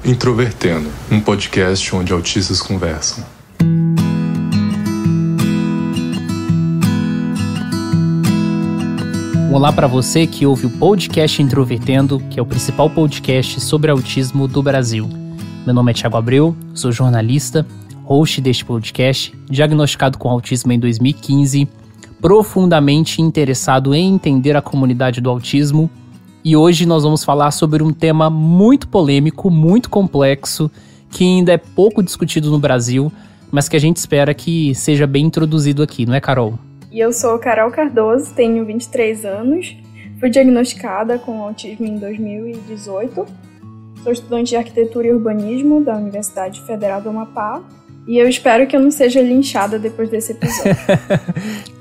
Introvertendo, um podcast onde autistas conversam. Olá para você que ouve o podcast Introvertendo, que é o principal podcast sobre autismo do Brasil. Meu nome é Thiago Abreu, sou jornalista, host deste podcast, diagnosticado com autismo em 2015, profundamente interessado em entender a comunidade do autismo, e hoje nós vamos falar sobre um tema muito polêmico, muito complexo, que ainda é pouco discutido no Brasil, mas que a gente espera que seja bem introduzido aqui, não é, Carol? E eu sou Carol Cardoso, tenho 23 anos, fui diagnosticada com autismo em 2018, sou estudante de arquitetura e urbanismo da Universidade Federal do Amapá, e eu espero que eu não seja linchada depois desse episódio.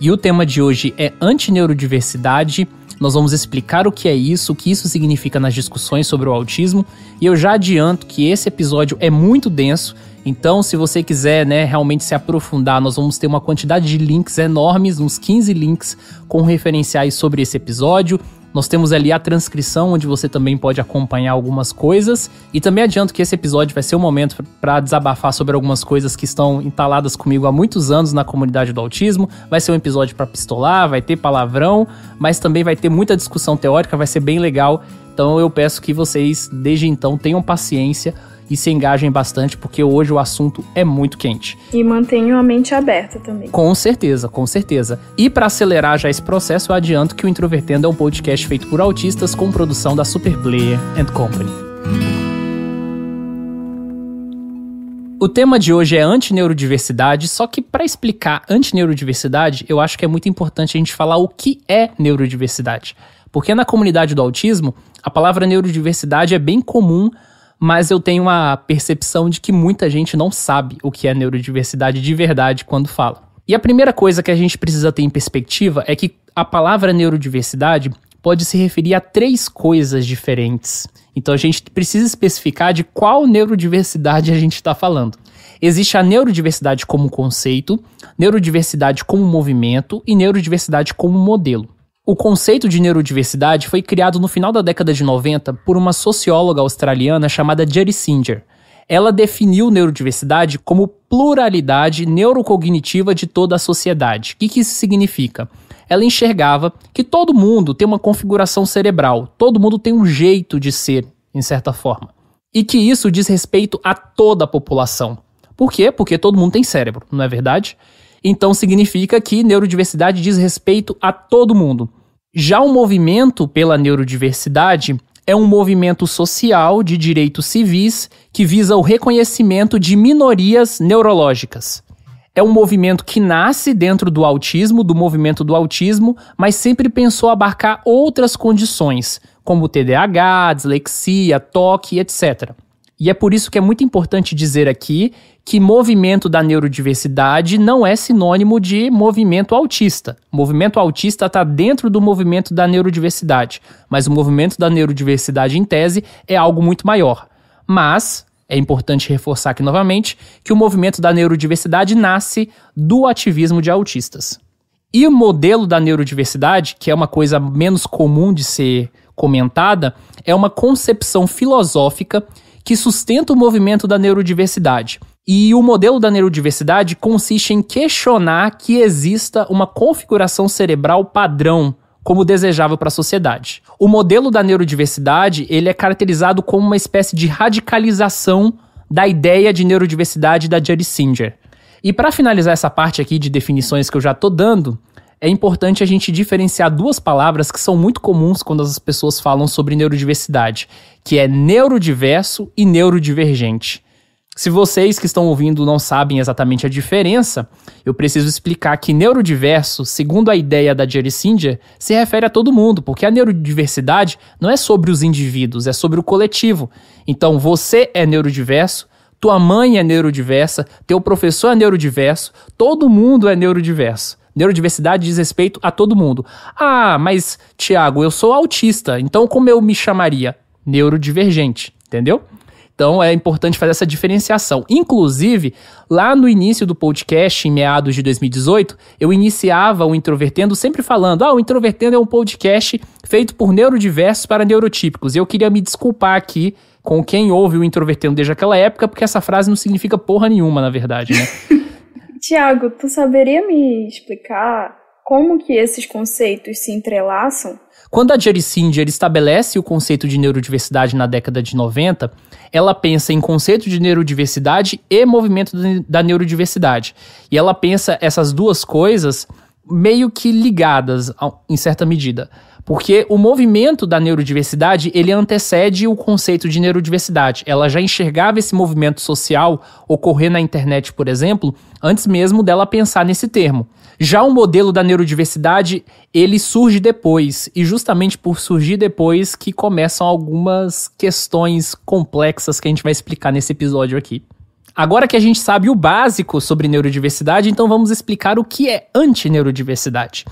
E o tema de hoje é antineurodiversidade. Nós vamos explicar o que é isso, o que isso significa nas discussões sobre o autismo, e eu já adianto que esse episódio é muito denso, então se você quiser, realmente se aprofundar, nós vamos ter uma quantidade de links enormes, uns 15 links com referenciais sobre esse episódio. Nós temos ali a transcrição, onde você também pode acompanhar algumas coisas. E também adianto que esse episódio vai ser um momento para desabafar sobre algumas coisas que estão entaladas comigo há muitos anos na comunidade do autismo. Vai ser um episódio para pistolar, vai ter palavrão, mas também vai ter muita discussão teórica, vai ser bem legal. Então eu peço que vocês, desde então, tenham paciência e se engajem bastante, porque hoje o assunto é muito quente. E mantenham a mente aberta também. Com certeza, com certeza. E para acelerar já esse processo, eu adianto que o Introvertendo é um podcast feito por autistas com produção da Superplayer & Company. O tema de hoje é antineurodiversidade, só que para explicar antineurodiversidade, eu acho que é muito importante a gente falar o que é neurodiversidade. Porque na comunidade do autismo, a palavra neurodiversidade é bem comum, mas eu tenho uma percepção de que muita gente não sabe o que é neurodiversidade de verdade quando fala. E a primeira coisa que a gente precisa ter em perspectiva é que a palavra neurodiversidade pode se referir a 3 coisas diferentes. Então a gente precisa especificar de qual neurodiversidade a gente está falando. Existe a neurodiversidade como conceito, neurodiversidade como movimento e neurodiversidade como modelo. O conceito de neurodiversidade foi criado no final da década de 90 por uma socióloga australiana chamada Judy Singer. Ela definiu neurodiversidade como pluralidade neurocognitiva de toda a sociedade. O que isso significa? Ela enxergava que todo mundo tem uma configuração cerebral, todo mundo tem um jeito de ser, em certa forma. E que isso diz respeito a toda a população. Por quê? Porque todo mundo tem cérebro, não é verdade? Então significa que neurodiversidade diz respeito a todo mundo. Já o movimento pela neurodiversidade é um movimento social de direitos civis que visa o reconhecimento de minorias neurológicas. É um movimento que nasce dentro do autismo, do movimento do autismo, mas sempre pensou abarcar outras condições, como TDAH, dislexia, TOC, etc. E é por isso que é muito importante dizer aqui que movimento da neurodiversidade não é sinônimo de movimento autista. O movimento autista está dentro do movimento da neurodiversidade, mas o movimento da neurodiversidade, em tese, é algo muito maior. Mas é importante reforçar aqui novamente que o movimento da neurodiversidade nasce do ativismo de autistas. E o modelo da neurodiversidade, que é uma coisa menos comum de ser comentada, é uma concepção filosófica que sustenta o movimento da neurodiversidade. E o modelo da neurodiversidade consiste em questionar que exista uma configuração cerebral padrão, como desejável para a sociedade. O modelo da neurodiversidade ele é caracterizado como uma espécie de radicalização da ideia de neurodiversidade da Judy Singer. E para finalizar essa parte aqui de definições que eu já estou dando, é importante a gente diferenciar 2 palavras que são muito comuns quando as pessoas falam sobre neurodiversidade, que é neurodiverso e neurodivergente. Se vocês que estão ouvindo não sabem exatamente a diferença, eu preciso explicar que neurodiverso, segundo a ideia da Judy Singer, se refere a todo mundo, porque a neurodiversidade não é sobre os indivíduos, é sobre o coletivo. Então você é neurodiverso, tua mãe é neurodiversa, teu professor é neurodiverso, todo mundo é neurodiverso. Neurodiversidade diz respeito a todo mundo. Ah, mas, Thiago, eu sou autista, então como eu me chamaria? Neurodivergente, entendeu? Então é importante fazer essa diferenciação. Inclusive, lá no início do podcast, em meados de 2018, eu iniciava o Introvertendo sempre falando: o Introvertendo é um podcast feito por neurodiversos para neurotípicos. E eu queria me desculpar aqui com quem ouve o Introvertendo desde aquela época, porque essa frase não significa porra nenhuma, na verdade, né? Tiago, tu saberia me explicar como que esses conceitos se entrelaçam? Quando a Jerry Singer estabelece o conceito de neurodiversidade na década de 90, ela pensa em conceito de neurodiversidade e movimento da neurodiversidade. E ela pensa essas duas coisas meio que ligadas em certa medida. Porque o movimento da neurodiversidade, ele antecede o conceito de neurodiversidade. Ela já enxergava esse movimento social ocorrer na internet, por exemplo, antes mesmo dela pensar nesse termo. Já o modelo da neurodiversidade, ele surge depois, e justamente por surgir depois que começam algumas questões complexas que a gente vai explicar nesse episódio aqui. Agora que a gente sabe o básico sobre neurodiversidade, então vamos explicar o que é antineurodiversidade.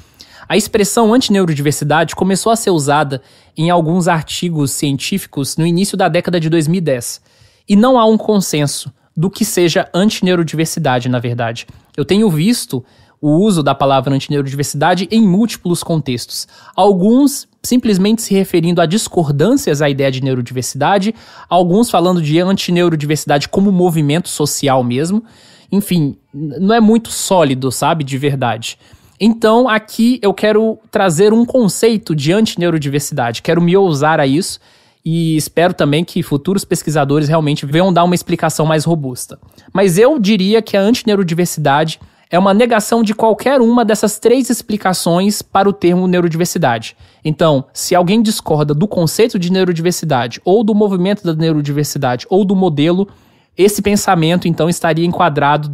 A expressão antineurodiversidade começou a ser usada em alguns artigos científicos no início da década de 2010. E não há um consenso do que seja antineurodiversidade, na verdade. Eu tenho visto o uso da palavra antineurodiversidade em múltiplos contextos. Alguns simplesmente se referindo a discordâncias à ideia de neurodiversidade, alguns falando de antineurodiversidade como movimento social mesmo. Enfim, não é muito sólido, sabe, de verdade. Então, aqui eu quero trazer um conceito de antineurodiversidade, quero me ousar a isso e espero também que futuros pesquisadores realmente venham dar uma explicação mais robusta. Mas eu diria que a antineurodiversidade é uma negação de qualquer uma dessas três explicações para o termo neurodiversidade. Então, se alguém discorda do conceito de neurodiversidade, ou do movimento da neurodiversidade, ou do modelo, esse pensamento, então, estaria enquadrado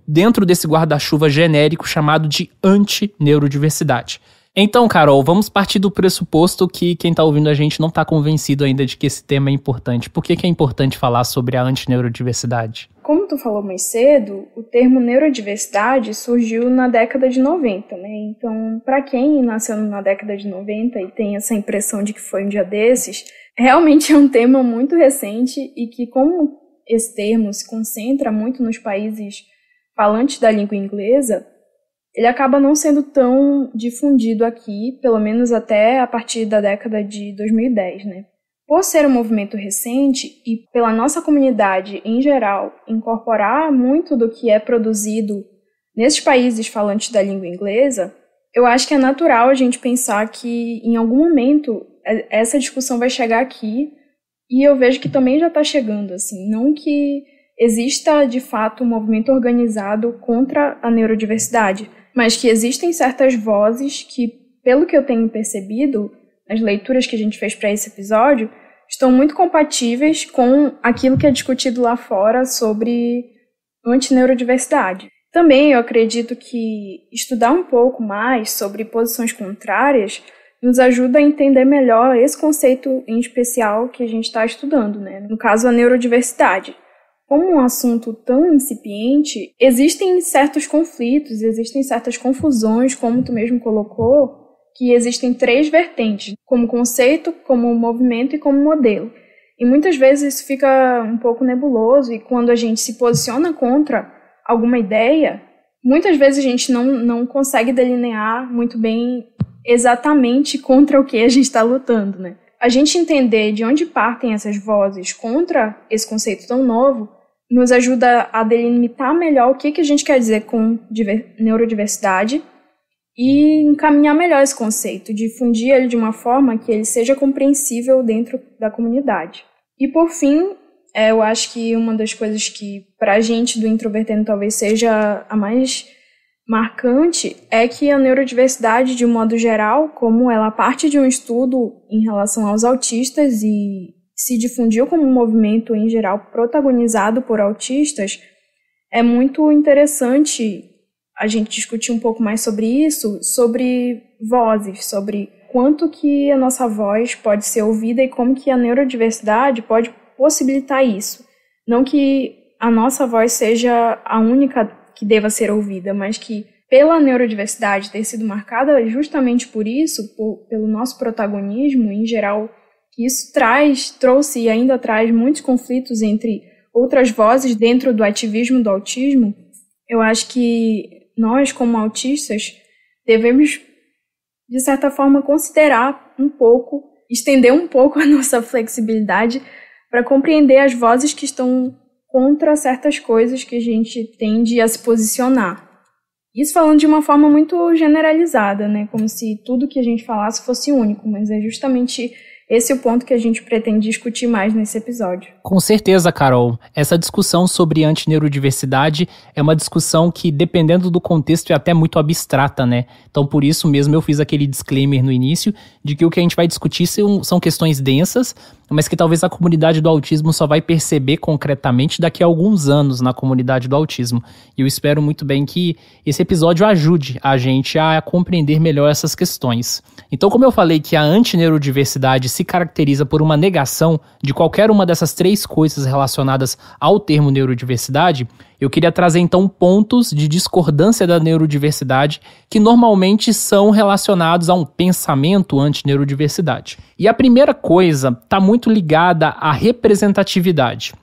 dentro desse guarda-chuva genérico chamado de antineurodiversidade. Então, Carol, vamos partir do pressuposto que quem está ouvindo a gente não está convencido ainda de que esse tema é importante. Por que é importante falar sobre a antineurodiversidade? Como tu falou mais cedo, o termo neurodiversidade surgiu na década de 90, né? Então, para quem nasceu na década de 90 e tem essa impressão de que foi um dia desses, realmente é um tema muito recente e que, como esse termo se concentra muito nos países falantes da língua inglesa, ele acaba não sendo tão difundido aqui, pelo menos até a partir da década de 2010, né? Por ser um movimento recente e pela nossa comunidade em geral incorporar muito do que é produzido nesses países falantes da língua inglesa, eu acho que é natural a gente pensar que em algum momento essa discussão vai chegar aqui, e eu vejo que também já está chegando, assim, não que exista de fato um movimento organizado contra a neurodiversidade, mas que existem certas vozes que, pelo que eu tenho percebido, nas leituras que a gente fez para esse episódio, estão muito compatíveis com aquilo que é discutido lá fora sobre antineurodiversidade. Também eu acredito que estudar um pouco mais sobre posições contrárias nos ajuda a entender melhor esse conceito em especial que a gente está estudando, né? No caso, a neurodiversidade. Como um assunto tão incipiente, existem certos conflitos, existem certas confusões, como tu mesmo colocou, que existem três vertentes, como conceito, como movimento e como modelo. E muitas vezes isso fica um pouco nebuloso, e quando a gente se posiciona contra alguma ideia, muitas vezes a gente não consegue delinear muito bem exatamente contra o que a gente está lutando, né? A gente entender de onde partem essas vozes contra esse conceito tão novo nos ajuda a delimitar melhor o que a gente quer dizer com neurodiversidade e encaminhar melhor esse conceito, difundir ele de uma forma que ele seja compreensível dentro da comunidade. E por fim, eu acho que uma das coisas que para a gente do Introvertendo talvez seja a mais marcante é que a neurodiversidade, de um modo geral, como ela parte de um estudo em relação aos autistas e se difundiu como um movimento em geral protagonizado por autistas, é muito interessante a gente discutir um pouco mais sobre isso, sobre vozes, sobre quanto que a nossa voz pode ser ouvida e como que a neurodiversidade pode possibilitar isso. Não que a nossa voz seja a única que deva ser ouvida, mas que pela neurodiversidade ter sido marcada justamente por isso, pelo nosso protagonismo em geral, isso trouxe e ainda traz muitos conflitos entre outras vozes dentro do ativismo do autismo. Eu acho que nós, como autistas, devemos, de certa forma, considerar um pouco, estender um pouco a nossa flexibilidade para compreender as vozes que estão contra certas coisas que a gente tende a se posicionar. Isso falando de uma forma muito generalizada, né? Como se tudo que a gente falasse fosse único, mas é justamente esse é o ponto que a gente pretende discutir mais nesse episódio. Com certeza, Carol. Essa discussão sobre antineurodiversidade é uma discussão que, dependendo do contexto, é até muito abstrata, né? Então, por isso mesmo, eu fiz aquele disclaimer no início de que o que a gente vai discutir são questões densas, mas que talvez a comunidade do autismo só vai perceber concretamente daqui a alguns anos na comunidade do autismo. E eu espero muito bem que esse episódio ajude a gente a compreender melhor essas questões. Então, como eu falei que a antineurodiversidade se caracteriza por uma negação de qualquer uma dessas três coisas relacionadas ao termo neurodiversidade, eu queria trazer então pontos de discordância da neurodiversidade que normalmente são relacionados a um pensamento antineurodiversidade. E a primeira coisa está muito ligada à representatividade.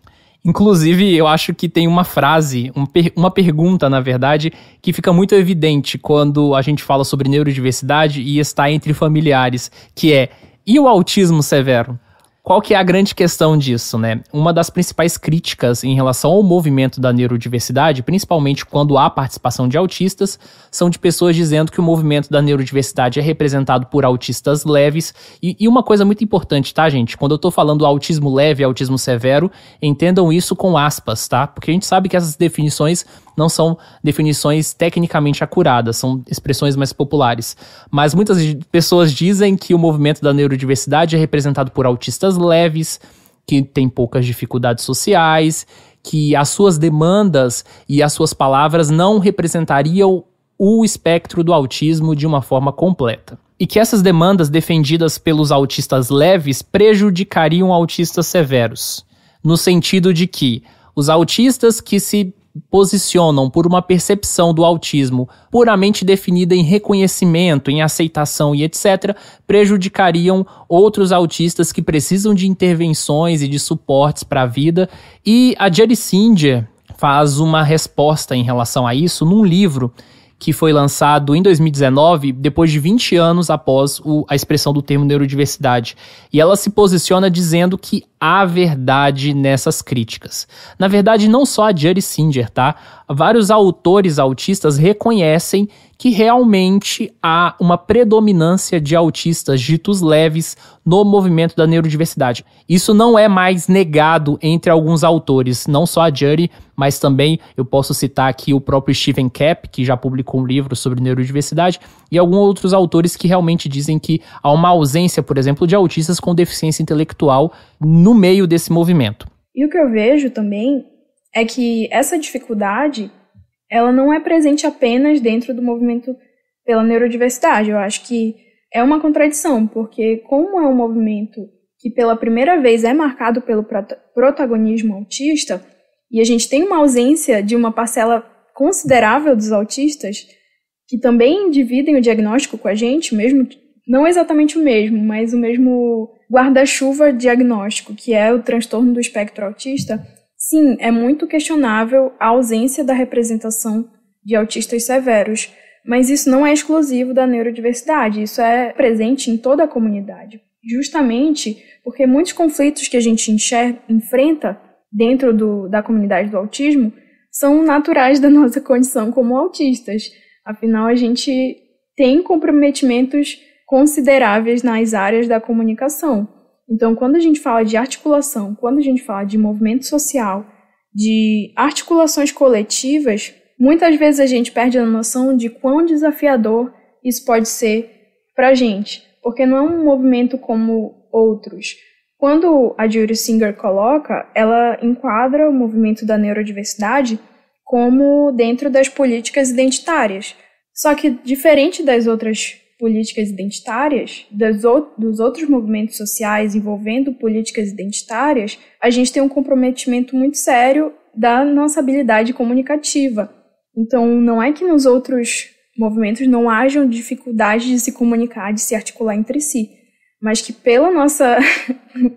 Inclusive, eu acho que tem uma frase, uma pergunta, na verdade, que fica muito evidente quando a gente fala sobre neurodiversidade e está entre familiares, que é: e o autismo severo? Qual que é a grande questão disso, né? Uma das principais críticas em relação ao movimento da neurodiversidade, principalmente quando há participação de autistas, são de pessoas dizendo que o movimento da neurodiversidade é representado por autistas leves. E uma coisa muito importante, tá, gente? Quando eu tô falando autismo leve e autismo severo, entendam isso com aspas, tá? Porque a gente sabe que essas definições não são definições tecnicamente acuradas, são expressões mais populares. Mas muitas pessoas dizem que o movimento da neurodiversidade é representado por autistas leves, que têm poucas dificuldades sociais, que as suas demandas e as suas palavras não representariam o espectro do autismo de uma forma completa. E que essas demandas defendidas pelos autistas leves prejudicariam autistas severos, no sentido de que os autistas que se posicionam por uma percepção do autismo puramente definida em reconhecimento, em aceitação e etc., prejudicariam outros autistas que precisam de intervenções e de suportes para a vida. E a Judy Singer faz uma resposta em relação a isso num livro que foi lançado em 2019, depois de 20 anos após a expressão do termo neurodiversidade. E ela se posiciona dizendo que há verdade nessas críticas. Na verdade, não só a Judy Singer, tá? Vários autores autistas reconhecem que realmente há uma predominância de autistas ditos leves no movimento da neurodiversidade. Isso não é mais negado entre alguns autores, não só a Judy, mas também eu posso citar aqui o próprio Stephen Kapp, que já publicou um livro sobre neurodiversidade, e alguns outros autores que realmente dizem que há uma ausência, por exemplo, de autistas com deficiência intelectual no meio desse movimento. E o que eu vejo também é que essa dificuldade, ela não é presente apenas dentro do movimento pela neurodiversidade. Eu acho que é uma contradição, porque como é um movimento que pela primeira vez é marcado pelo protagonismo autista, e a gente tem uma ausência de uma parcela considerável dos autistas, que também dividem o diagnóstico com a gente, mesmo, não exatamente o mesmo, mas o mesmo guarda-chuva diagnóstico, que é o transtorno do espectro autista. Sim, é muito questionável a ausência da representação de autistas severos, mas isso não é exclusivo da neurodiversidade, isso é presente em toda a comunidade. Justamente porque muitos conflitos que a gente enfrenta dentro da comunidade do autismo são naturais da nossa condição como autistas. Afinal, a gente tem comprometimentos consideráveis nas áreas da comunicação. Então, quando a gente fala de articulação, quando a gente fala de movimento social, de articulações coletivas, muitas vezes a gente perde a noção de quão desafiador isso pode ser para a gente, porque não é um movimento como outros. Quando a Judy Singer coloca, ela enquadra o movimento da neurodiversidade como dentro das políticas identitárias. Só que, diferente das outras políticas identitárias, dos outros movimentos sociais envolvendo políticas identitárias, a gente tem um comprometimento muito sério da nossa habilidade comunicativa. Então, não é que nos outros movimentos não hajam dificuldade de se comunicar, de se articular entre si, mas que pela nossa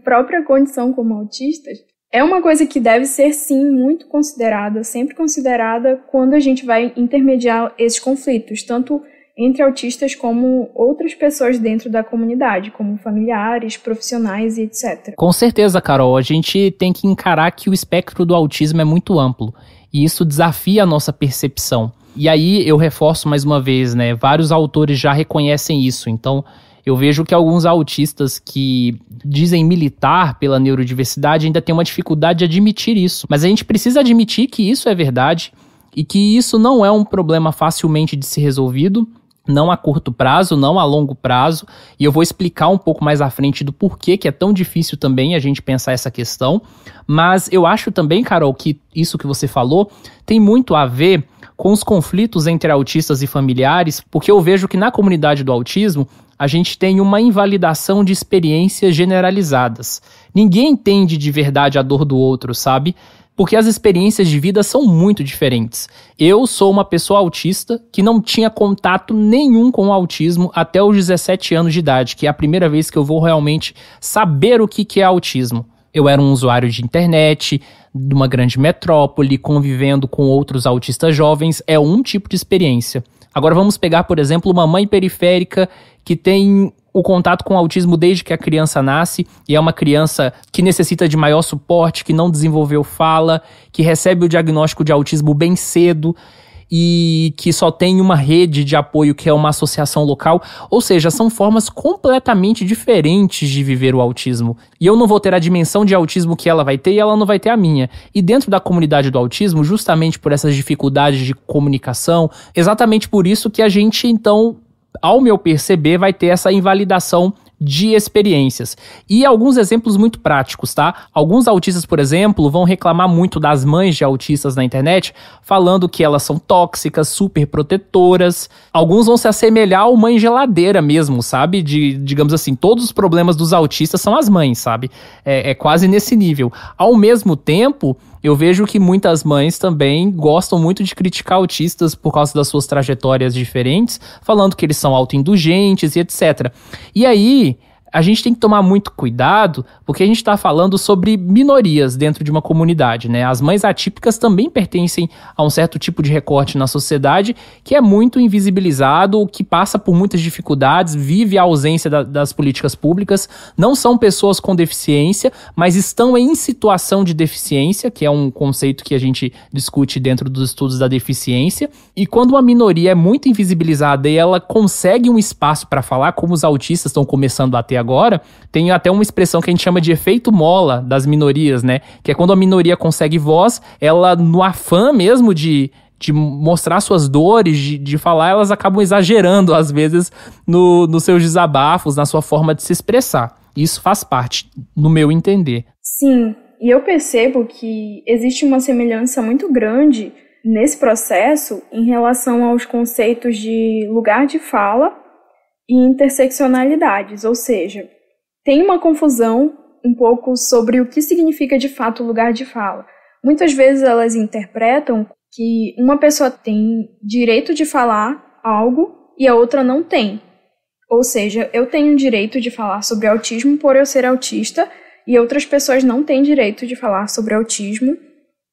própria condição como autistas, é uma coisa que deve ser, sim, muito considerada, sempre considerada quando a gente vai intermediar esses conflitos, tanto entre autistas como outras pessoas dentro da comunidade, como familiares, profissionais e etc. Com certeza, Carol, a gente tem que encarar que o espectro do autismo é muito amplo e isso desafia a nossa percepção. E aí eu reforço mais uma vez, né? Vários autores já reconhecem isso, então eu vejo que alguns autistas que dizem militar pela neurodiversidade ainda têm uma dificuldade de admitir isso. Mas a gente precisa admitir que isso é verdade e que isso não é um problema facilmente de ser resolvido, não a curto prazo, não a longo prazo. E eu vou explicar um pouco mais à frente do porquê que é tão difícil também a gente pensar essa questão. Mas eu acho também, Carol, que isso que você falou tem muito a ver com os conflitos entre autistas e familiares, porque eu vejo que na comunidade do autismo a gente tem uma invalidação de experiências generalizadas. Ninguém entende de verdade a dor do outro, sabe? Porque as experiências de vida são muito diferentes. Eu sou uma pessoa autista que não tinha contato nenhum com o autismo até os 17 anos de idade, que é a primeira vez que eu vou realmente saber o que é autismo. Eu era um usuário de internet, de uma grande metrópole, convivendo com outros autistas jovens, é um tipo de experiência. Agora vamos pegar, por exemplo, uma mãe periférica que tem o contato com o autismo desde que a criança nasce e é uma criança que necessita de maior suporte, que não desenvolveu fala, que recebe o diagnóstico de autismo bem cedo e que só tem uma rede de apoio que é uma associação local. Ou seja, são formas completamente diferentes de viver o autismo. E eu não vou ter a dimensão de autismo que ela vai ter e ela não vai ter a minha. E dentro da comunidade do autismo, justamente por essas dificuldades de comunicação, exatamente por isso que a gente, então, ao meu perceber, vai ter essa invalidação de experiências. E alguns exemplos muito práticos, tá? Alguns autistas, por exemplo, vão reclamar muito das mães de autistas na internet, falando que elas são tóxicas, super protetoras. Alguns vão se assemelhar ao mãe geladeira mesmo, sabe? Digamos assim, todos os problemas dos autistas são as mães, sabe? É quase nesse nível. Ao mesmo tempo, eu vejo que muitas mães também gostam muito de criticar autistas por causa das suas trajetórias diferentes, falando que eles são autoindulgentes e etc. E aí, a gente tem que tomar muito cuidado, porque a gente está falando sobre minorias dentro de uma comunidade, né? As mães atípicas também pertencem a um certo tipo de recorte na sociedade que é muito invisibilizado, que passa por muitas dificuldades, vive a ausência das políticas públicas, não são pessoas com deficiência, mas estão em situação de deficiência, que é um conceito que a gente discute dentro dos estudos da deficiência. E quando uma minoria é muito invisibilizada e ela consegue um espaço para falar, como os autistas estão começando a ter agora, tem até uma expressão que a gente chama de efeito mola das minorias, né? Que é quando a minoria consegue voz, ela, no afã mesmo de mostrar suas dores, de falar, elas acabam exagerando, às vezes, nos seus desabafos, na sua forma de se expressar. Isso faz parte, no meu entender. Sim, e eu percebo que existe uma semelhança muito grande nesse processo em relação aos conceitos de lugar de fala e interseccionalidades, ou seja, tem uma confusão um pouco sobre o que significa de fato lugar de fala. Muitas vezes elas interpretam que uma pessoa tem direito de falar algo e a outra não tem. Ou seja, eu tenho direito de falar sobre autismo por eu ser autista e outras pessoas não têm direito de falar sobre autismo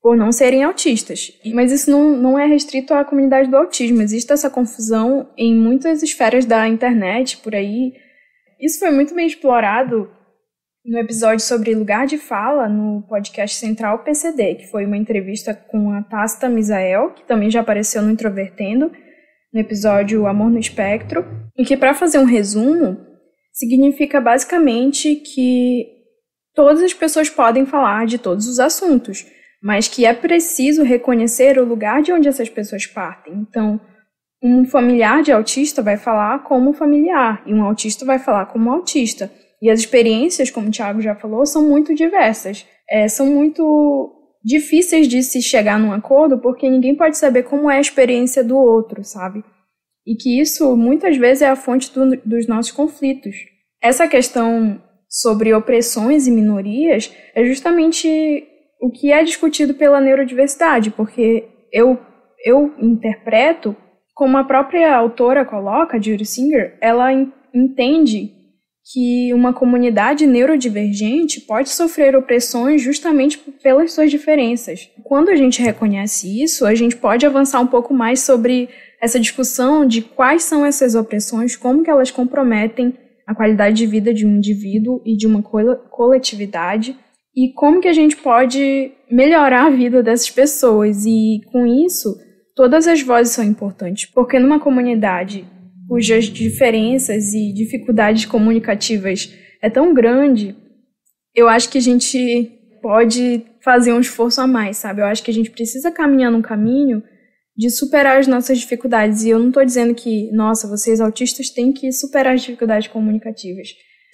por não serem autistas. Mas isso não é restrito à comunidade do autismo. Existe essa confusão em muitas esferas da internet, por aí. Isso foi muito bem explorado no episódio sobre lugar de fala, no podcast Central PCD, que foi uma entrevista com a Tácita Misael, que também já apareceu no Introvertendo, no episódio Amor no Espectro, e que, para fazer um resumo, significa basicamente que todas as pessoas podem falar de todos os assuntos, mas que é preciso reconhecer o lugar de onde essas pessoas partem. Então, um familiar de autista vai falar como familiar, e um autista vai falar como autista. E as experiências, como o Thiago já falou, são muito diversas. São muito difíceis de se chegar num acordo, porque ninguém pode saber como é a experiência do outro, sabe? E que isso, muitas vezes, é a fonte dos nossos conflitos. Essa questão sobre opressões e minorias é justamente o que é discutido pela neurodiversidade, porque eu interpreto, como a própria autora coloca, Judy Singer, ela entende que uma comunidade neurodivergente pode sofrer opressões justamente pelas suas diferenças. Quando a gente reconhece isso, a gente pode avançar um pouco mais sobre essa discussão de quais são essas opressões, como que elas comprometem a qualidade de vida de um indivíduo e de uma coletividade, e como que a gente pode melhorar a vida dessas pessoas. E com isso, todas as vozes são importantes, porque numa comunidade cujas diferenças e dificuldades comunicativas é tão grande, eu acho que a gente pode fazer um esforço a mais, sabe? Eu acho que a gente precisa caminhar num caminho de superar as nossas dificuldades. E eu não estou dizendo que, nossa, vocês autistas têm que superar as dificuldades comunicativas,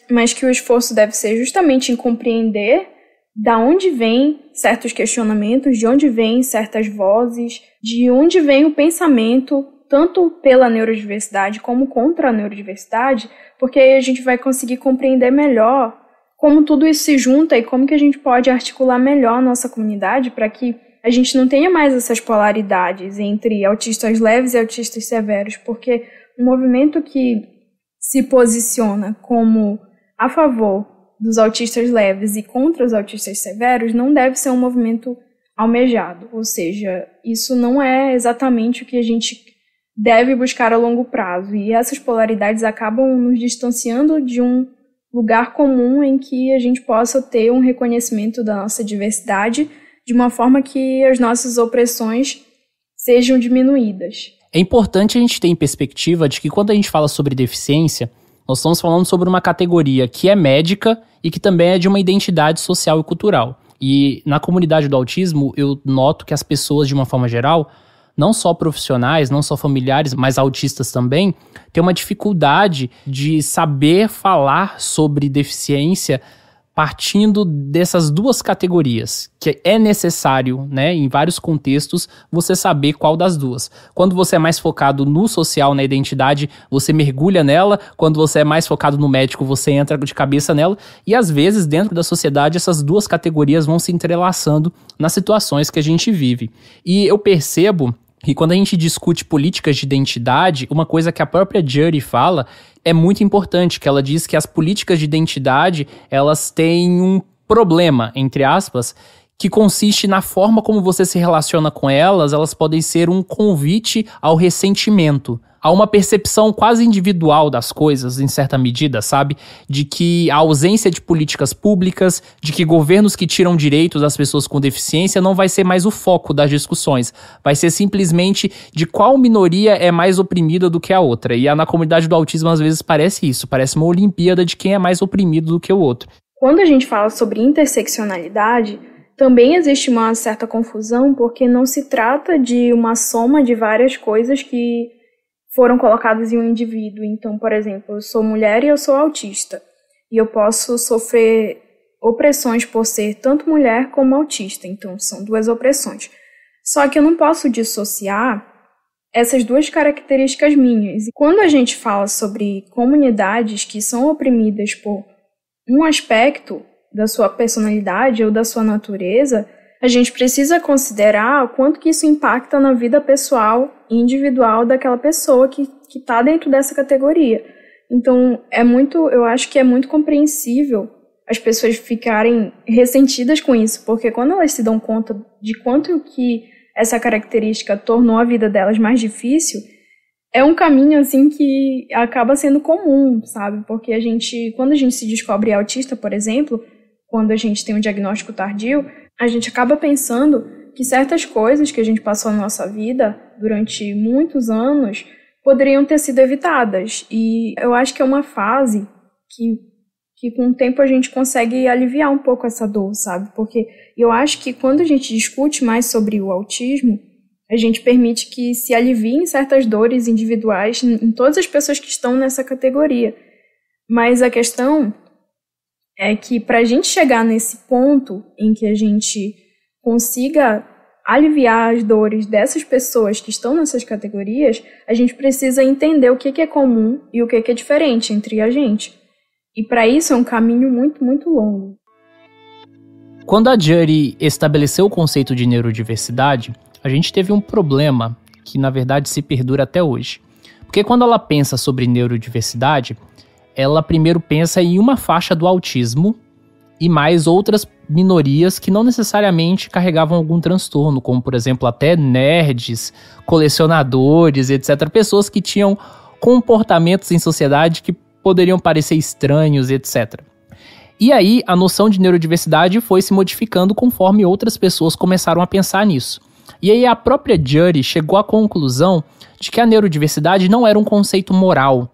mas que o esforço deve ser justamente em compreender da onde vêm certos questionamentos, de onde vêm certas vozes, de onde vem o pensamento, tanto pela neurodiversidade como contra a neurodiversidade, porque aí a gente vai conseguir compreender melhor como tudo isso se junta e como que a gente pode articular melhor a nossa comunidade para que a gente não tenha mais essas polaridades entre autistas leves e autistas severos, porque um movimento que se posiciona como a favor dos autistas leves e contra os autistas severos não deve ser um movimento almejado, ou seja, isso não é exatamente o que a gente deve buscar a longo prazo, e essas polaridades acabam nos distanciando de um lugar comum em que a gente possa ter um reconhecimento da nossa diversidade de uma forma que as nossas opressões sejam diminuídas. É importante a gente ter em perspectiva de que quando a gente fala sobre deficiência, nós estamos falando sobre uma categoria que é médica e que também é de uma identidade social e cultural. E na comunidade do autismo, eu noto que as pessoas, de uma forma geral, não só profissionais, não só familiares, mas autistas também, têm uma dificuldade de saber falar sobre deficiência partindo dessas duas categorias, que é necessário, né, em vários contextos, você saber qual das duas. Quando você é mais focado no social, na identidade, você mergulha nela. Quando você é mais focado no médico, você entra de cabeça nela. E às vezes, dentro da sociedade, essas duas categorias vão se entrelaçando nas situações que a gente vive. E eu percebo que quando a gente discute políticas de identidade, uma coisa que a própria Judy fala é muito importante, que ela diz que as políticas de identidade, elas têm um problema, entre aspas, que consiste na forma como você se relaciona com elas. Elas podem ser um convite ao ressentimento, a uma percepção quase individual das coisas, em certa medida, sabe? De que a ausência de políticas públicas, de que governos que tiram direitos das pessoas com deficiência não vai ser mais o foco das discussões. Vai ser simplesmente de qual minoria é mais oprimida do que a outra. E na comunidade do autismo, às vezes, parece isso. Parece uma Olimpíada de quem é mais oprimido do que o outro. Quando a gente fala sobre interseccionalidade, também existe uma certa confusão, porque não se trata de uma soma de várias coisas que foram colocadas em um indivíduo. Então, por exemplo, eu sou mulher e eu sou autista. E eu posso sofrer opressões por ser tanto mulher como autista. Então, são duas opressões. Só que eu não posso dissociar essas duas características minhas. E quando a gente fala sobre comunidades que são oprimidas por um aspecto da sua personalidade ou da sua natureza, a gente precisa considerar o quanto que isso impacta na vida pessoal e individual daquela pessoa que está dentro dessa categoria. Então, eu acho que é muito compreensível as pessoas ficarem ressentidas com isso, porque quando elas se dão conta de quanto que essa característica tornou a vida delas mais difícil, é um caminho assim que acaba sendo comum, sabe? Porque quando a gente se descobre autista, por exemplo, quando a gente tem um diagnóstico tardio, a gente acaba pensando que certas coisas que a gente passou na nossa vida durante muitos anos poderiam ter sido evitadas. E eu acho que é uma fase que com o tempo a gente consegue aliviar um pouco essa dor, sabe? Porque eu acho que quando a gente discute mais sobre o autismo, a gente permite que se aliviem certas dores individuais em todas as pessoas que estão nessa categoria. Mas a questão é que para a gente chegar nesse ponto em que a gente consiga aliviar as dores dessas pessoas que estão nessas categorias, a gente precisa entender o que é comum e o que é diferente entre a gente. E para isso é um caminho muito, muito longo. Quando a Judy estabeleceu o conceito de neurodiversidade, a gente teve um problema que, na verdade, se perdura até hoje. Porque quando ela pensa sobre neurodiversidade, ela primeiro pensa em uma faixa do autismo e mais outras minorias que não necessariamente carregavam algum transtorno, como, por exemplo, até nerds, colecionadores, etc. Pessoas que tinham comportamentos em sociedade que poderiam parecer estranhos, etc. E aí, a noção de neurodiversidade foi se modificando conforme outras pessoas começaram a pensar nisso. E aí, a própria Judy chegou à conclusão de que a neurodiversidade não era um conceito moral,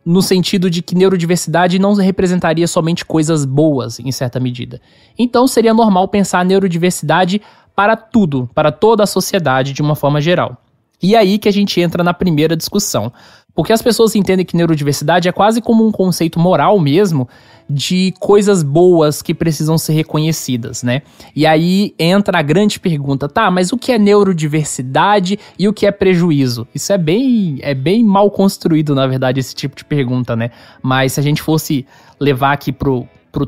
no sentido de que neurodiversidade não representaria somente coisas boas, em certa medida. Então, seria normal pensar a neurodiversidade para tudo, para toda a sociedade de uma forma geral. E aí que a gente entra na primeira discussão. Porque as pessoas entendem que neurodiversidade é quase como um conceito moral mesmo, de coisas boas que precisam ser reconhecidas, né? E aí entra a grande pergunta, tá, mas o que é neurodiversidade e o que é prejuízo? Isso é bem mal construído, na verdade, esse tipo de pergunta, né? Mas se a gente fosse levar aqui pro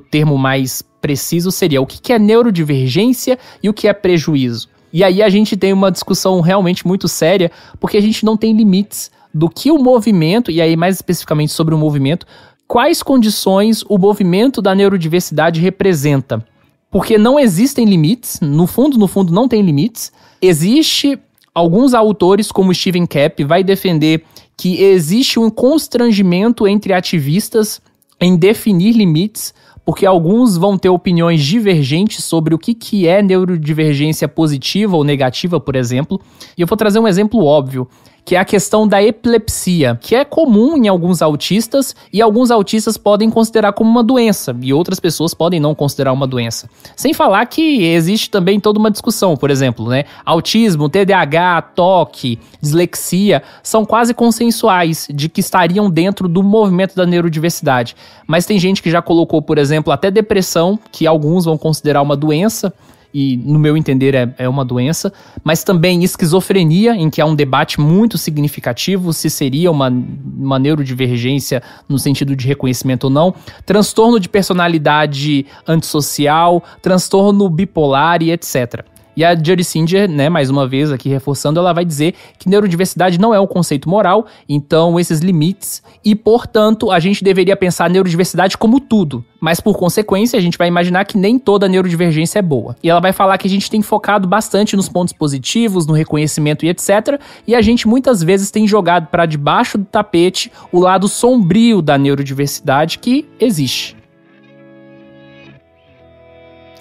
termo mais preciso, seria o que é neurodivergência e o que é prejuízo? E aí a gente tem uma discussão realmente muito séria, porque a gente não tem limites do que o movimento, e aí mais especificamente sobre o movimento, quais condições o movimento da neurodiversidade representa. Porque não existem limites, no fundo não tem limites. Existe, alguns autores como Stephen Kapp vai defender que existe um constrangimento entre ativistas em definir limites, porque alguns vão ter opiniões divergentes sobre o que é neurodivergência positiva ou negativa, por exemplo. E eu vou trazer um exemplo óbvio, que é a questão da epilepsia, que é comum em alguns autistas, e alguns autistas podem considerar como uma doença, e outras pessoas podem não considerar uma doença. Sem falar que existe também toda uma discussão, por exemplo, né? Autismo, TDAH, TOC, dislexia, são quase consensuais de que estariam dentro do movimento da neurodiversidade. Mas tem gente que já colocou, por exemplo, até depressão, que alguns vão considerar uma doença, e no meu entender é uma doença, mas também esquizofrenia, em que há um debate muito significativo se seria uma neurodivergência no sentido de reconhecimento ou não, transtorno de personalidade antissocial, transtorno bipolar e etc. E a Judy Singer, né, mais uma vez aqui reforçando, ela vai dizer que neurodiversidade não é um conceito moral, então esses limites, e portanto a gente deveria pensar a neurodiversidade como tudo, mas por consequência a gente vai imaginar que nem toda neurodivergência é boa. E ela vai falar que a gente tem focado bastante nos pontos positivos, no reconhecimento e etc, e a gente muitas vezes tem jogado para debaixo do tapete o lado sombrio da neurodiversidade que existe.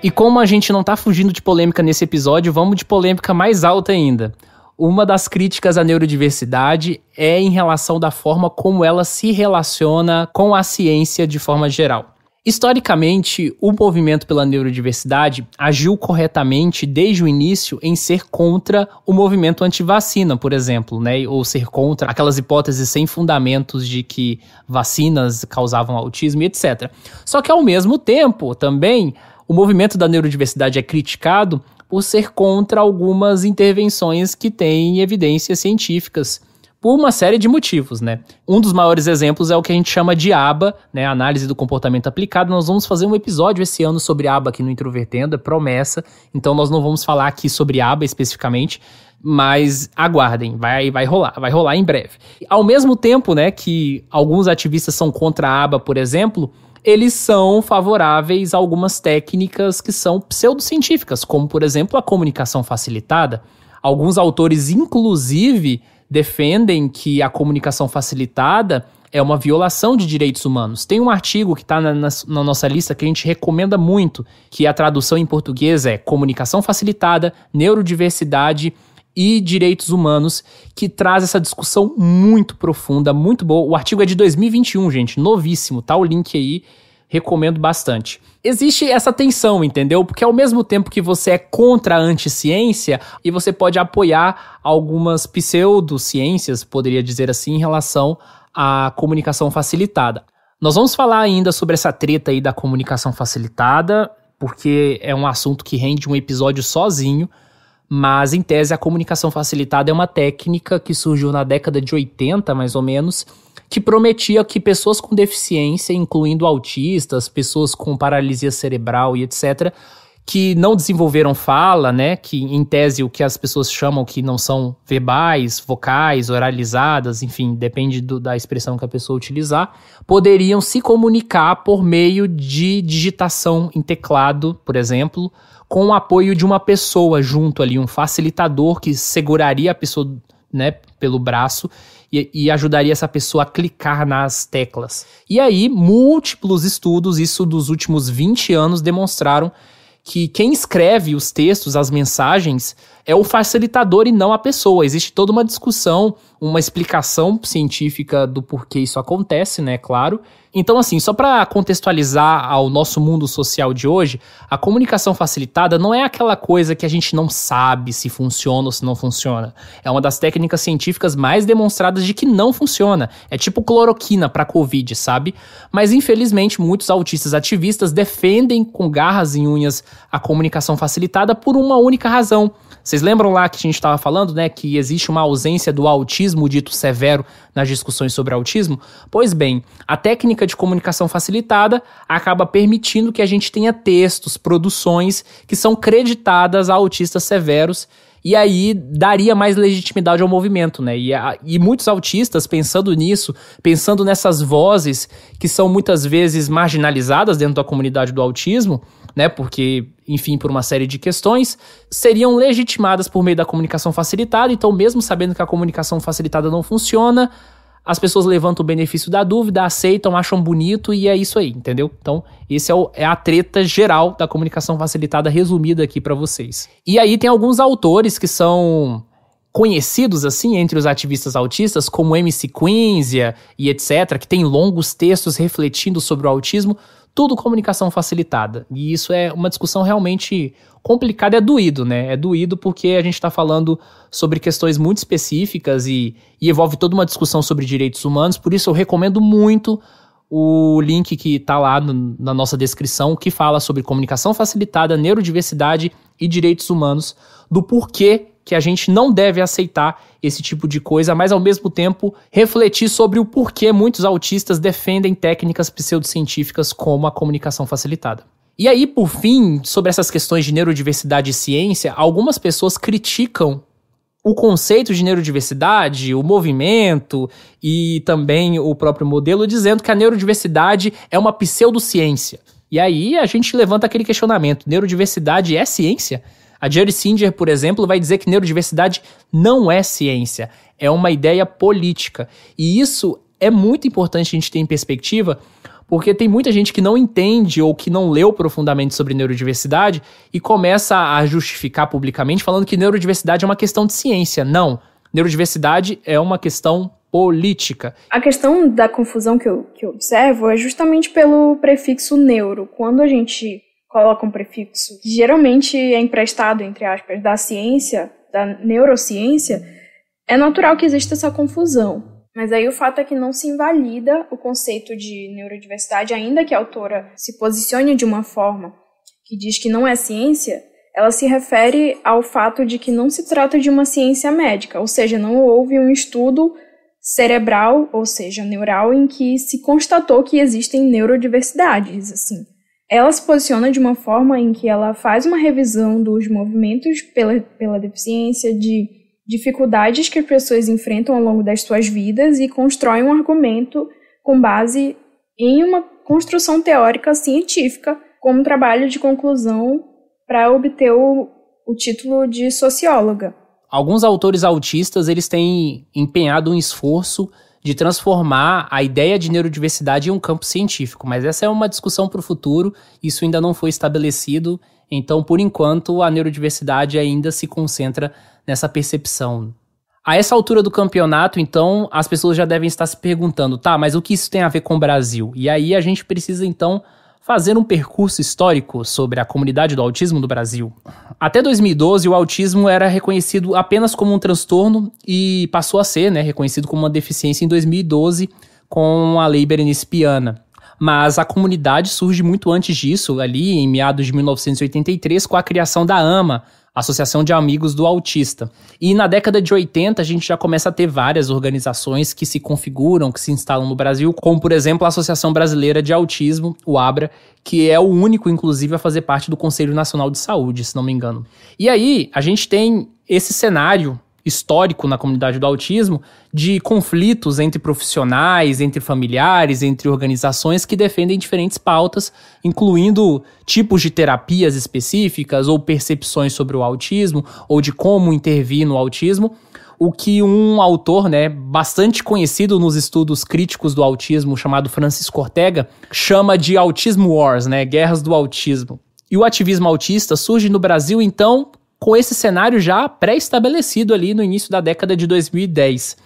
E como a gente não tá fugindo de polêmica nesse episódio, vamos de polêmica mais alta ainda. Uma das críticas à neurodiversidade é em relação da forma como ela se relaciona com a ciência de forma geral. Historicamente, o movimento pela neurodiversidade agiu corretamente desde o início em ser contra o movimento anti-vacina, por exemplo, né? Ou ser contra aquelas hipóteses sem fundamentos de que vacinas causavam autismo e etc. Só que ao mesmo tempo, também, o movimento da neurodiversidade é criticado por ser contra algumas intervenções que têm evidências científicas, por uma série de motivos, né? Um dos maiores exemplos é o que a gente chama de ABA, né? Análise do comportamento aplicado. Nós vamos fazer um episódio esse ano sobre ABA aqui no Introvertendo, é promessa. Então nós não vamos falar aqui sobre ABA especificamente, mas aguardem, vai rolar em breve. Ao mesmo tempo, né, que alguns ativistas são contra a ABA, por exemplo, eles são favoráveis a algumas técnicas que são pseudocientíficas, como, por exemplo, a comunicação facilitada. Alguns autores, inclusive, defendem que a comunicação facilitada é uma violação de direitos humanos. Tem um artigo que está na nossa lista que a gente recomenda muito, que a tradução em português é Comunicação Facilitada, Neurodiversidade e Direitos Humanos, que traz essa discussão muito profunda, muito boa. O artigo é de 2021, gente, novíssimo, tá o link aí, recomendo bastante. Existe essa tensão, entendeu? Porque ao mesmo tempo que você é contra a anticiência, e você pode apoiar algumas pseudociências, poderia dizer assim, em relação à comunicação facilitada. Nós vamos falar ainda sobre essa treta aí da comunicação facilitada, porque é um assunto que rende um episódio sozinho, mas, em tese, a comunicação facilitada é uma técnica que surgiu na década de 80, mais ou menos, que prometia que pessoas com deficiência, incluindo autistas, pessoas com paralisia cerebral e etc., que não desenvolveram fala, né, que em tese o que as pessoas chamam que não são verbais, vocais, oralizadas, enfim, depende da expressão que a pessoa utilizar, poderiam se comunicar por meio de digitação em teclado, por exemplo, com o apoio de uma pessoa junto ali, um facilitador que seguraria a pessoa, né, pelo braço e ajudaria essa pessoa a clicar nas teclas. E aí, múltiplos estudos, isso dos últimos 20 anos, demonstraram que quem escreve os textos, as mensagens, é o facilitador e não a pessoa. Existe toda uma discussão, uma explicação científica do porquê isso acontece, né, claro. Então, assim, só para contextualizar ao nosso mundo social de hoje, a comunicação facilitada não é aquela coisa que a gente não sabe se funciona ou se não funciona. É uma das técnicas científicas mais demonstradas de que não funciona. É tipo cloroquina para Covid, sabe? Mas, infelizmente, muitos autistas ativistas defendem com garras e unhas a comunicação facilitada por uma única razão. Vocês lembram lá que a gente estava falando, né, que existe uma ausência do autismo dito severo nas discussões sobre autismo? Pois bem, a técnica de comunicação facilitada acaba permitindo que a gente tenha textos, produções que são creditadas a autistas severos, e aí daria mais legitimidade ao movimento, né? E muitos autistas, pensando nisso, pensando nessas vozes que são muitas vezes marginalizadas dentro da comunidade do autismo, né? Porque, enfim, por uma série de questões, seriam legitimadas por meio da comunicação facilitada. Então, mesmo sabendo que a comunicação facilitada não funciona, as pessoas levantam o benefício da dúvida, aceitam, acham bonito e é isso aí, entendeu? Então, esse é a treta geral da comunicação facilitada resumida aqui pra vocês. E aí tem alguns autores que são conhecidos, assim, entre os ativistas autistas, como MC Quinzia e etc., que tem longos textos refletindo sobre o autismo, tudo comunicação facilitada. E isso é uma discussão realmente complicada, é doído, né? É doído porque a gente tá falando sobre questões muito específicas e envolve toda uma discussão sobre direitos humanos, por isso eu recomendo muito o link que tá lá na nossa descrição, que fala sobre comunicação facilitada, neurodiversidade e direitos humanos, do porquê que a gente não deve aceitar esse tipo de coisa, mas ao mesmo tempo refletir sobre o porquê muitos autistas defendem técnicas pseudocientíficas como a comunicação facilitada. E aí, por fim, sobre essas questões de neurodiversidade e ciência, algumas pessoas criticam o conceito de neurodiversidade, o movimento e também o próprio modelo, dizendo que a neurodiversidade é uma pseudociência. E aí a gente levanta aquele questionamento: neurodiversidade é ciência? A Jerry Singer, por exemplo, vai dizer que neurodiversidade não é ciência, é uma ideia política. E isso é muito importante a gente ter em perspectiva, porque tem muita gente que não entende ou que não leu profundamente sobre neurodiversidade e começa a justificar publicamente falando que neurodiversidade é uma questão de ciência. Não, neurodiversidade é uma questão política. A questão da confusão que eu observo é justamente pelo prefixo neuro. Quando a gente coloca um prefixo que geralmente é emprestado, entre aspas, da ciência, da neurociência, é natural que exista essa confusão. Mas aí o fato é que não se invalida o conceito de neurodiversidade, ainda que a autora se posicione de uma forma que diz que não é ciência, ela se refere ao fato de que não se trata de uma ciência médica, ou seja, não houve um estudo cerebral, ou seja, neural, em que se constatou que existem neurodiversidades, assim. Ela se posiciona de uma forma em que ela faz uma revisão dos movimentos pela deficiência, de dificuldades que as pessoas enfrentam ao longo das suas vidas e constrói um argumento com base em uma construção teórica científica, como um trabalho de conclusão para obter o título de socióloga. Alguns autores autistas, eles têm empenhado um esforço de transformar a ideia de neurodiversidade em um campo científico, mas essa é uma discussão para o futuro, isso ainda não foi estabelecido, então, por enquanto, a neurodiversidade ainda se concentra nessa percepção. A essa altura do campeonato, então, as pessoas já devem estar se perguntando, tá, mas o que isso tem a ver com o Brasil? E aí a gente precisa, então, fazer um percurso histórico sobre a comunidade do autismo do Brasil. Até 2012, o autismo era reconhecido apenas como um transtorno e passou a ser, né, reconhecido como uma deficiência em 2012 com a Lei Berenice Piana. Mas a comunidade surge muito antes disso, ali em meados de 1983, com a criação da AMA, Associação de Amigos do Autista. E na década de 80 a gente já começa a ter várias organizações que se configuram, que se instalam no Brasil, como por exemplo a Associação Brasileira de Autismo, o ABRA, que é o único, inclusive, a fazer parte do Conselho Nacional de Saúde, se não me engano. E aí a gente tem esse cenário histórico na comunidade do autismo de conflitos entre profissionais, entre familiares, entre organizações que defendem diferentes pautas, incluindo tipos de terapias específicas ou percepções sobre o autismo ou de como intervir no autismo, o que um autor, bastante conhecido nos estudos críticos do autismo, chamado Francisco Ortega, chama de Autism Wars, guerras do autismo. E o ativismo autista surge no Brasil, então, com esse cenário já pré-estabelecido ali no início da década de 2010,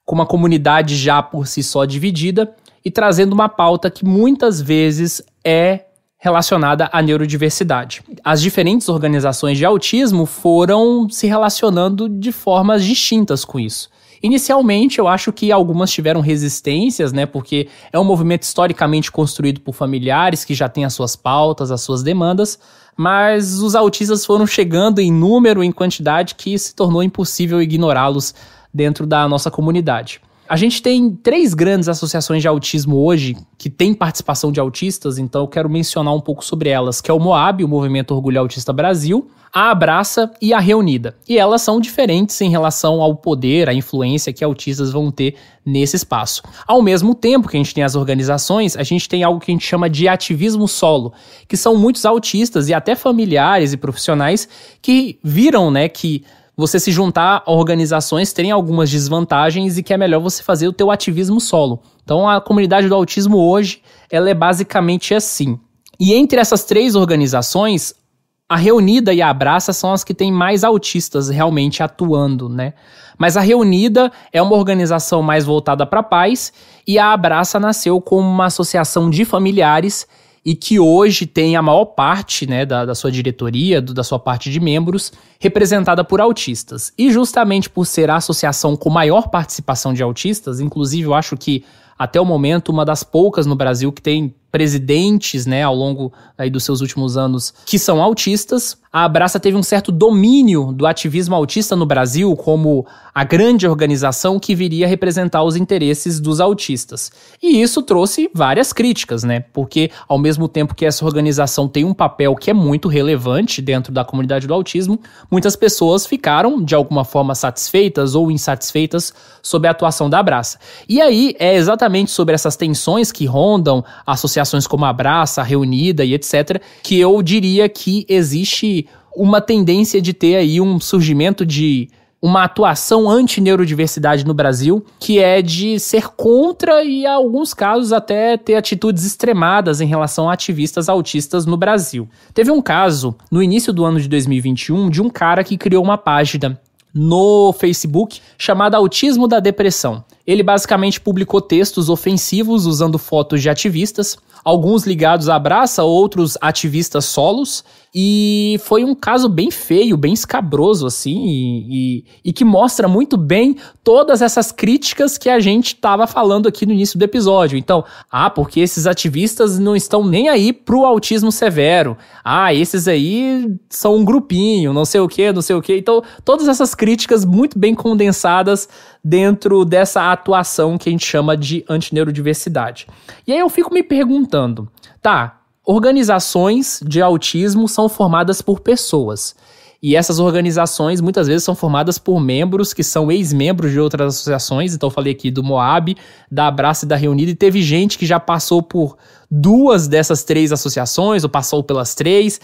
com uma comunidade já por si só dividida e trazendo uma pauta que muitas vezes é relacionada à neurodiversidade. As diferentes organizações de autismo foram se relacionando de formas distintas com isso. Inicialmente, eu acho que algumas tiveram resistências, porque é um movimento historicamente construído por familiares que já têm as suas pautas, as suas demandas, mas os autistas foram chegando em número, em quantidade, que se tornou impossível ignorá-los dentro da nossa comunidade. A gente tem 3 grandes associações de autismo hoje que têm participação de autistas, então eu quero mencionar um pouco sobre elas, que é o MOAB, o Movimento Orgulho Autista Brasil, a Abraça e a Reunida. E elas são diferentes em relação ao poder, à influência que autistas vão ter nesse espaço. Ao mesmo tempo que a gente tem as organizações, a gente tem algo que a gente chama de ativismo solo, que são muitos autistas e até familiares e profissionais que viram, que você se juntar a organizações tem algumas desvantagens e que é melhor você fazer o teu ativismo solo. Então a comunidade do autismo hoje, ela é basicamente assim. E entre essas 3 organizações, a Reunida e a Abraça são as que têm mais autistas realmente atuando, Mas a Reunida é uma organização mais voltada para pais e a Abraça nasceu como uma associação de familiares e que hoje tem a maior parte da sua diretoria, da sua parte de membros, representada por autistas. E justamente por ser a associação com maior participação de autistas, inclusive eu acho que até o momento uma das poucas no Brasil que tem presidentes, ao longo aí dos seus últimos anos, que são autistas. A Abraça teve um certo domínio do ativismo autista no Brasil como a grande organização que viria representar os interesses dos autistas. E isso trouxe várias críticas, porque ao mesmo tempo que essa organização tem um papel que é muito relevante dentro da comunidade do autismo, muitas pessoas ficaram de alguma forma satisfeitas ou insatisfeitas sobre a atuação da Abraça. E aí é exatamente sobre essas tensões que rondam associações como a Abraça, a Reunida e etc., que eu diria que existe uma tendência de ter aí um surgimento de uma atuação anti-neurodiversidade no Brasil, que é de ser contra e, em alguns casos, até ter atitudes extremadas em relação a ativistas autistas no Brasil. Teve um caso, no início do ano de 2021, de um cara que criou uma página no Facebook chamada Autismo da Depressão. Ele basicamente publicou textos ofensivos usando fotos de ativistas, alguns ligados à Abraça, outros ativistas solos, e foi um caso bem feio, bem escabroso, assim, e que mostra muito bem todas essas críticas que a gente estava falando aqui no início do episódio. Então, porque esses ativistas não estão nem aí pro autismo severo. Esses aí são um grupinho, não sei o quê. Então, todas essas críticas muito bem condensadas dentro dessa atuação que a gente chama de antineurodiversidade. E aí eu fico me perguntando, organizações de autismo são formadas por pessoas. E essas organizações muitas vezes são formadas por membros que são ex-membros de outras associações. Então eu falei aqui do MOAB, da Abraça e da Reunida, e teve gente que já passou por 2 dessas 3 associações, ou passou pelas 3.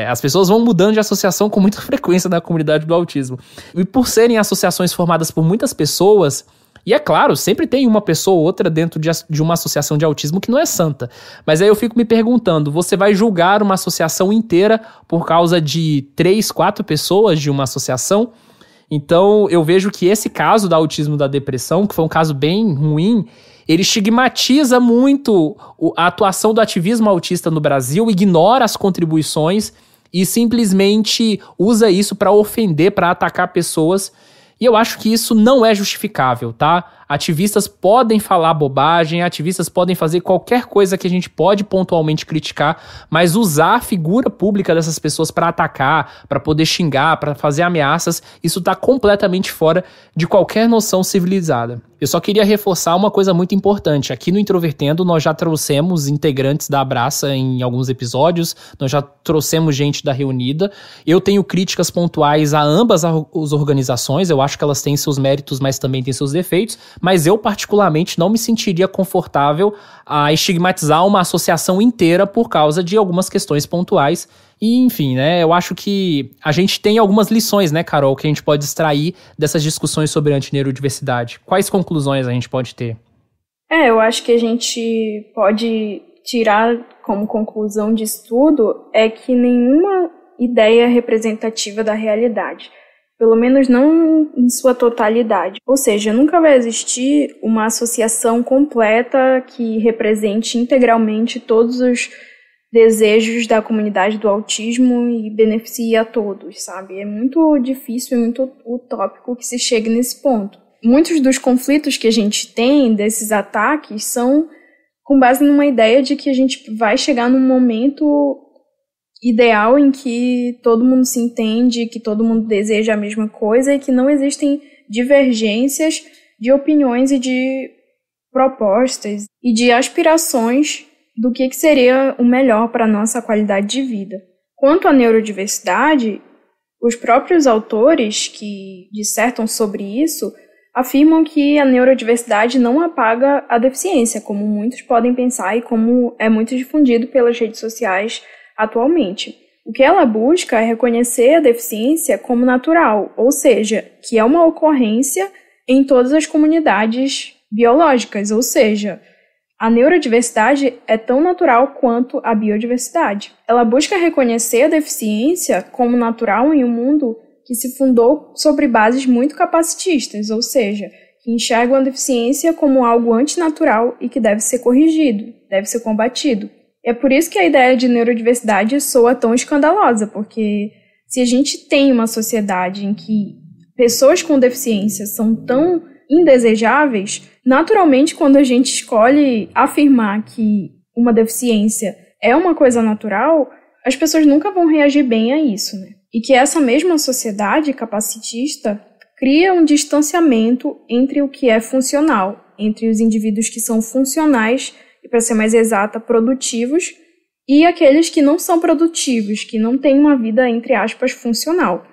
As pessoas vão mudando de associação com muita frequência na comunidade do autismo. E por serem associações formadas por muitas pessoas, e é claro, sempre tem uma pessoa ou outra dentro de uma associação de autismo que não é santa. Mas aí eu fico me perguntando, você vai julgar uma associação inteira por causa de 3, 4 pessoas de uma associação? Então eu vejo que esse caso do autismo da depressão, que foi um caso bem ruim, ele estigmatiza muito a atuação do ativismo autista no Brasil, ignora as contribuições e simplesmente usa isso para ofender, para atacar pessoas. E eu acho que isso não é justificável, tá? Ativistas podem falar bobagem, ativistas podem fazer qualquer coisa que a gente pode pontualmente criticar, mas usar a figura pública dessas pessoas para atacar, para poder xingar, para fazer ameaças, isso tá completamente fora de qualquer noção civilizada. Eu só queria reforçar uma coisa muito importante. Aqui no Introvertendo, nós já trouxemos integrantes da Abraça em alguns episódios, nós já trouxemos gente da Reunida. Eu tenho críticas pontuais a ambas as organizações, eu acho que elas têm seus méritos, mas também têm seus defeitos, mas eu particularmente não me sentiria confortável a estigmatizar uma associação inteira por causa de algumas questões pontuais. E, enfim, né, eu acho que a gente tem algumas lições, né, Carol, que a gente pode extrair dessas discussões sobre antineurodiversidade. Quais conclusões a gente pode ter? Eu acho que a gente pode tirar como conclusão disso tudo é que nenhuma ideia é representativa da realidade. Pelo menos não em sua totalidade. Ou seja, nunca vai existir uma associação completa que represente integralmente todos os desejos da comunidade do autismo e beneficie a todos, sabe? É muito difícil e muito utópico que se chegue nesse ponto. Muitos dos conflitos que a gente tem, desses ataques, são com base numa ideia de que a gente vai chegar num momento ideal em que todo mundo se entende, que todo mundo deseja a mesma coisa e que não existem divergências de opiniões e de propostas e de aspirações do que seria o melhor para a nossa qualidade de vida. Quanto à neurodiversidade, os próprios autores que dissertam sobre isso afirmam que a neurodiversidade não apaga a deficiência, como muitos podem pensar e como é muito difundido pelas redes sociais atualmente. O que ela busca é reconhecer a deficiência como natural, ou seja, que é uma ocorrência em todas as comunidades biológicas, ou seja, a neurodiversidade é tão natural quanto a biodiversidade. Ela busca reconhecer a deficiência como natural em um mundo que se fundou sobre bases muito capacitistas, ou seja, que enxergam a deficiência como algo antinatural e que deve ser corrigido, deve ser combatido. É por isso que a ideia de neurodiversidade soa tão escandalosa, porque se a gente tem uma sociedade em que pessoas com deficiência são tão indesejáveis, naturalmente quando a gente escolhe afirmar que uma deficiência é uma coisa natural, as pessoas nunca vão reagir bem a isso, né? E que essa mesma sociedade capacitista cria um distanciamento entre o que é funcional, entre os indivíduos que são funcionais e, para ser mais exata, produtivos, e aqueles que não são produtivos, que não têm uma vida, entre aspas, funcional.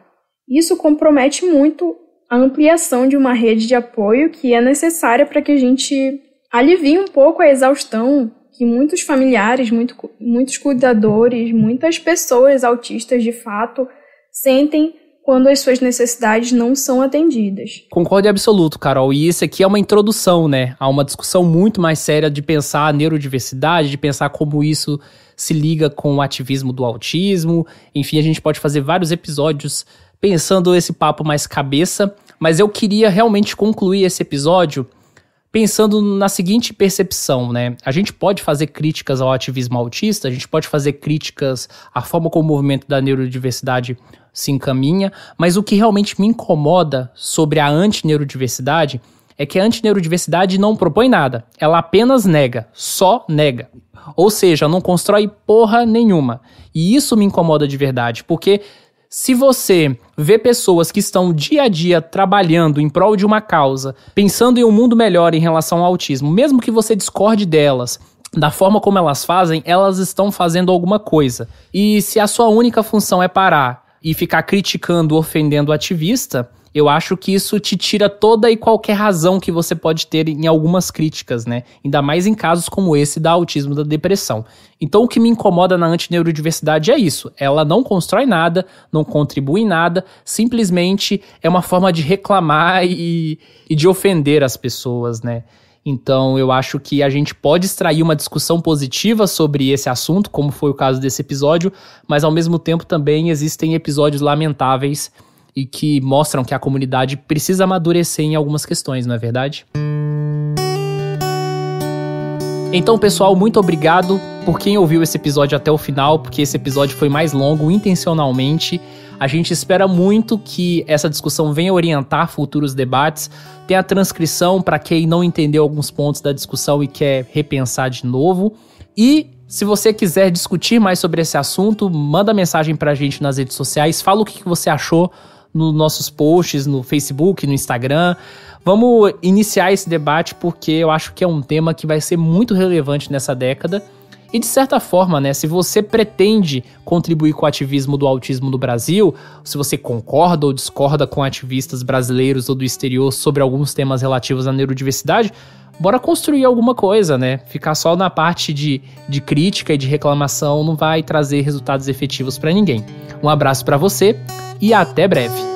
Isso compromete muito a ampliação de uma rede de apoio que é necessária para que a gente alivie um pouco a exaustão que muitos familiares, muitos cuidadores, muitas pessoas autistas, de fato, sentem quando as suas necessidades não são atendidas. Concordo em absoluto, Carol. E isso aqui é uma introdução, né, a uma discussão muito mais séria de pensar a neurodiversidade, de pensar como isso se liga com o ativismo do autismo. Enfim, a gente pode fazer vários episódios pensando esse papo mais cabeça, mas eu queria realmente concluir esse episódio pensando na seguinte percepção, né? A gente pode fazer críticas ao ativismo autista, a gente pode fazer críticas à forma como o movimento da neurodiversidade se encaminha, mas o que realmente me incomoda sobre a antineurodiversidade é que a antineurodiversidade não propõe nada, ela apenas nega, só nega. Ou seja, não constrói porra nenhuma. E isso me incomoda de verdade, porque se você vê pessoas que estão dia a dia trabalhando em prol de uma causa, pensando em um mundo melhor em relação ao autismo, mesmo que você discorde delas, da forma como elas fazem, elas estão fazendo alguma coisa. E se a sua única função é parar e ficar criticando, ofendendo o ativista, eu acho que isso te tira toda e qualquer razão que você pode ter em algumas críticas, né? Ainda mais em casos como esse da autismo, da depressão. Então o que me incomoda na antineurodiversidade é isso. Ela não constrói nada, não contribui em nada, simplesmente é uma forma de reclamar e de ofender as pessoas, né? Então eu acho que a gente pode extrair uma discussão positiva sobre esse assunto, como foi o caso desse episódio, mas ao mesmo tempo também existem episódios lamentáveis e que mostram que a comunidade precisa amadurecer em algumas questões, não é verdade? Então, pessoal, muito obrigado por quem ouviu esse episódio até o final, porque esse episódio foi mais longo intencionalmente. A gente espera muito que essa discussão venha orientar futuros debates. Tem a transcrição para quem não entendeu alguns pontos da discussão e quer repensar de novo. E se você quiser discutir mais sobre esse assunto, manda mensagem pra gente nas redes sociais, fala o que você achou nos nossos posts, no Facebook, no Instagram. Vamos iniciar esse debate porque eu acho que é um tema que vai ser muito relevante nessa década. E de certa forma, né, se você pretende contribuir com o ativismo do autismo no Brasil, se você concorda ou discorda com ativistas brasileiros ou do exterior sobre alguns temas relativos à neurodiversidade, bora construir alguma coisa, né? Ficar só na parte de crítica e de reclamação não vai trazer resultados efetivos para ninguém. Um abraço para você e até breve.